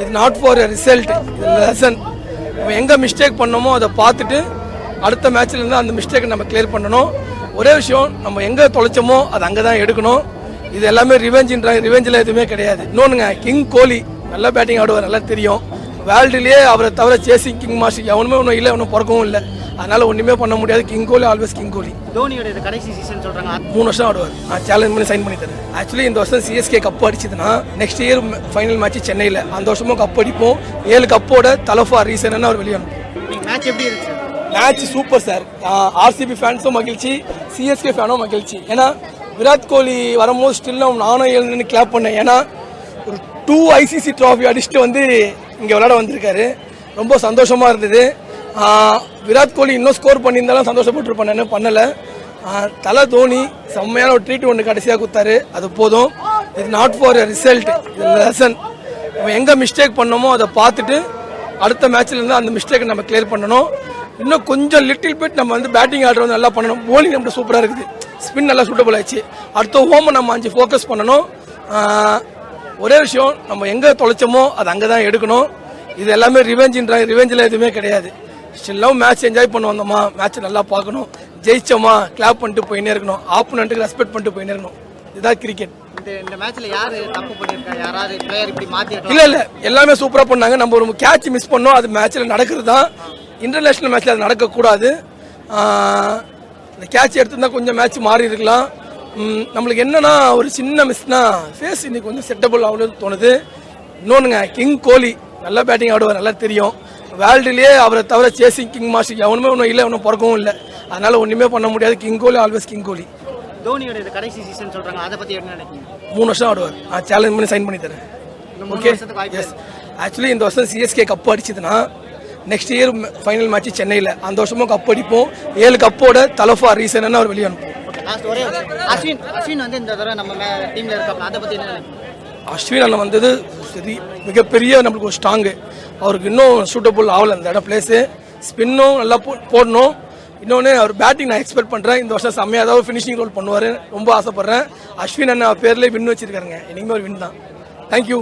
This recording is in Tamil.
இது நாட் ஃபார் ரிசல்ட், இது லெசன். நம்ம எங்கே மிஸ்டேக் பண்ணோமோ அதை பார்த்துட்டு அடுத்த மேட்ச்ல இருந்து அந்த மிஸ்டேக்கை நம்ம கிளியர் பண்ணணும். ஒரே விஷயம், நம்ம எங்கே தொலைச்சோமோ அதை அங்கே தான் எடுக்கணும். இது எல்லாமே ரிவெஞ்சில் எதுவுமே கிடையாது. இன்னொன்றுங்க, கிங் கோலி நல்லா பேட்டிங் ஆடுவார், நல்லா தெரியும். வேர்ல்டுலேயே அவரை தவிர சேசிங் கிங் மாஸ்டர் எவனுமே ஒன்றும் இல்லை, ஒன்றும் பிறக்கவும் இல்லை. அதனால ஒன்றுமே பண்ண முடியாது. கிங் கோலி ஆல்வேஸ் கிங் கோலி. தோனியோட கடைசி சீசன் சொல்கிறாங்க 3 வருஷம் ஆடுவார். நான் சேலஞ்ச் பண்ணி சைன் பண்ணி தரேன். ஆக்சுவலி இந்த வருஷம் சிஎஸ்கே கப் அடிச்சதுன்னா நெக்ஸ்ட் இயர் ஃபைனல் மேட்ச் சென்னையில், அந்த வருஷமும் கப் அடிப்போம். 7 கப்போட தலஃபா ரீசன் அவர் வெளியே அனுப்பும். மேட்ச் எப்படி இருக்கு? Match super sir. ஆர்சிபி ஃபேன்ஸும் மகிழ்ச்சி, சிஎஸ்கே ஃபேனும் மகிழ்ச்சி. ஏன்னா விராட் கோலி வரும்போது ஸ்டில் நானும் எழுந்து கிளாப் பண்ணேன். ஏன்னா ஒரு 2 ஐசிசி ட்ராஃபி அடிச்சுட்டு வந்து இங்கே விளையாட வந்திருக்காரு. ரொம்ப சந்தோஷமாக இருந்தது. விராட் கோலி இன்னும் ஸ்கோர் பண்ணியிருந்தாலும் சந்தோஷப்பட்டுருப்பேன், பண்ணலை. தலை தோனி செம்மையான ஒரு ட்ரீட் ஒன்று கடைசியாக கொடுத்தாரு, அது போதும். இது நாட் ஃபார் ரிசல்ட், இது லெசன். நம்ம எங்கே மிஸ்டேக் பண்ணோமோ அதை பார்த்துட்டு அடுத்த மேட்ச்ல இருந்து அந்த மிஸ்டேக்கை நம்ம கிளியர் பண்ணணும். இன்னும் கொஞ்சம் லிட்டில் பிட் நம்ம வந்து பேட்டிங் ஆடுறது நல்லா பண்ணணும். போலிங் நம்ம சூப்பராக இருக்குது, ஸ்பின் நல்லா சூட்டபுள் ஆயிடுச்சு. அடுத்த ஹோமை நம்ம 5 ஃபோக்கஸ் பண்ணணும். ஒரே விஷயம், நம்ம எங்கே தொலைச்சோமோ அதை அங்கே தான் எடுக்கணும். இது எல்லாமே ரிவெஞ்சில் எதுவுமே கிடையாது. ஸ்டில்லாவும் மேட்ச் என்ஜாய் பண்ண வந்தோமா, மேட்ச் நல்லா பார்க்கணும். ஜெயிச்சோமா கிளாப் பண்ணிட்டு போயினே இருக்கணும். ஆப்போனண்ட்டுக்கு ரெஸ்பெக்ட் பண்ணிட்டு போயினே இருக்கணும். இதுதான் கிரிக்கெட். இந்த மேட்ச்ல யாரு தப்பு பண்ணிருக்கா? யாராவது பிளேயர் இப்படி மாத்தி? இல்ல எல்லாமே சூப்பரா பண்ணாங்க. நம்ம ஒரு கேட்ச் மிஸ் பண்ணோம், அது மேட்ச்ல நடக்கிறது தான். இன்டர்நேஷனல் மேட்ச்ல அது நடக்கக்கூடாது. இந்த கேட்ச் எடுத்திருந்தா கொஞ்சம் மேட்ச் மாறி இருக்கலாம். நம்மளுக்கு என்னன்னா ஒரு சின்ன மிஸ்னா ஃபேஸ் இன்னைக்கு கொஞ்சம் செட்டபிள் ஆகணும்னு தோணுது. இன்னொன்றுங்க, கிங் கோலி நல்லா பேட்டிங் ஆடுவார், நல்லா தெரியும். வேர்ல்டுலேயே அவரை தவிர சேசிங் கிங் மாஸ்டர் எவனுமே ஒன்றும் இல்லை, ஒன்றும் பிறக்கவும் இல்லை. அதனால ஒன்றுமே பண்ண முடியாது. கிங் கோலி ஆல்வேஸ் கிங் கோலி. தோனியோட கடைசி சீசன் சொல்கிறாங்க, அதை பற்றி என்ன நினைக்கிறீங்க? 3 வருஷம் ஆடுவார். நான் சேலஞ்ச் பண்ணி சைன் பண்ணி தரேன். Okay, S. ஆக்சுவலி இந்த வருஷம் சிஎஸ்கே கப் அடிச்சதுன்னா நெக்ஸ்ட் இயர் ஃபைனல் மேட்ச் சென்னையில், அந்த வருஷமும் கப் அடிப்போம். 7 கப்போட தலஃபா ரீசன் அவர் வெளியே அனுப்பும். அஸ்வின் வந்து இந்த தடவை நம்ம டீமில் இருக்காங்க, அதை பற்றி என்ன நினைக்கிறீங்க? அஸ்வின் அண்ணன் வந்தது சரி, மிகப்பெரிய நம்மளுக்கு ஒரு ஸ்ட்ராங்கு. அவருக்கு இன்னும் சூட்டபுள் ஆகலை அந்த இடம் பிளேஸு. ஸ்பின்னும் நல்லா போடணும். இன்னொன்று அவர் பேட்டிங் நான் எக்ஸ்பெக்ட் பண்ணுறேன். இந்த வருஷம் செம்மையாக ஏதாவது ஃபினிஷிங் ரோல் பண்ணுவார், ரொம்ப ஆசைப்பட்றேன். அஸ்வின் அண்ணன் பேர்லேயே வின் வச்சிருக்காருங்க. இனிமேல் ஒரு வின் தான். தேங்க்யூ.